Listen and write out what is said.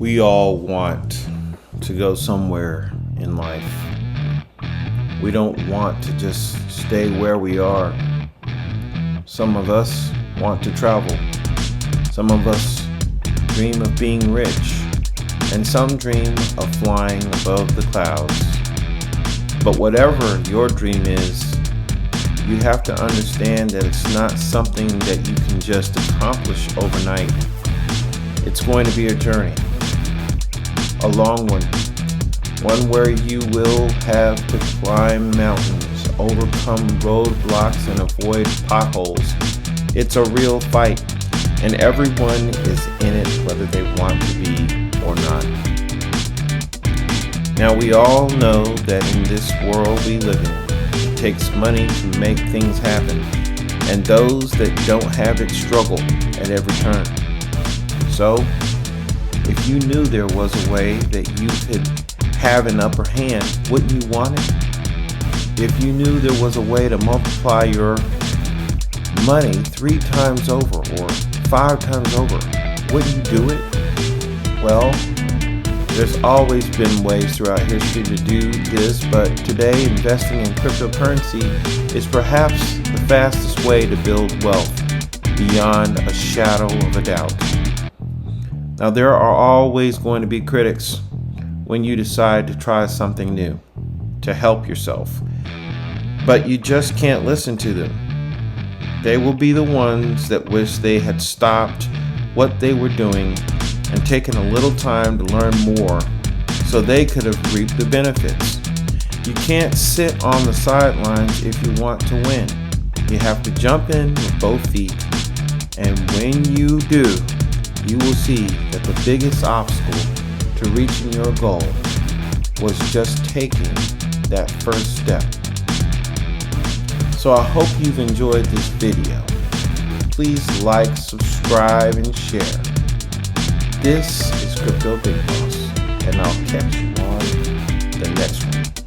We all want to go somewhere in life. We don't want to just stay where we are. Some of us want to travel. Some of us dream of being rich. And some dream of flying above the clouds. But whatever your dream is, you have to understand that it's not something that you can just accomplish overnight. It's going to be a journey. A long one where you will have to climb mountains, overcome roadblocks, and avoid potholes. It's a real fight, and everyone is in it whether they want to be or not. Now we all know that in this world we live in, it takes money to make things happen, and those that don't have it struggle at every turn. So, if you knew there was a way that you could have an upper hand, wouldn't you want it? If you knew there was a way to multiply your money 3 times over or 5 times over, wouldn't you do it? Well, there's always been ways throughout history to do this, but today investing in cryptocurrency is perhaps the fastest way to build wealth beyond a shadow of a doubt. Now, there are always going to be critics when you decide to try something new to help yourself, but you just can't listen to them. They will be the ones that wish they had stopped what they were doing and taken a little time to learn more so they could have reaped the benefits. You can't sit on the sidelines if you want to win. You have to jump in with both feet, and when you do, you will see that the biggest obstacle to reaching your goal was just taking that first step. So I hope you've enjoyed this video. Please like, subscribe, and share. This is Crypto Big Boss, and I'll catch you on the next one.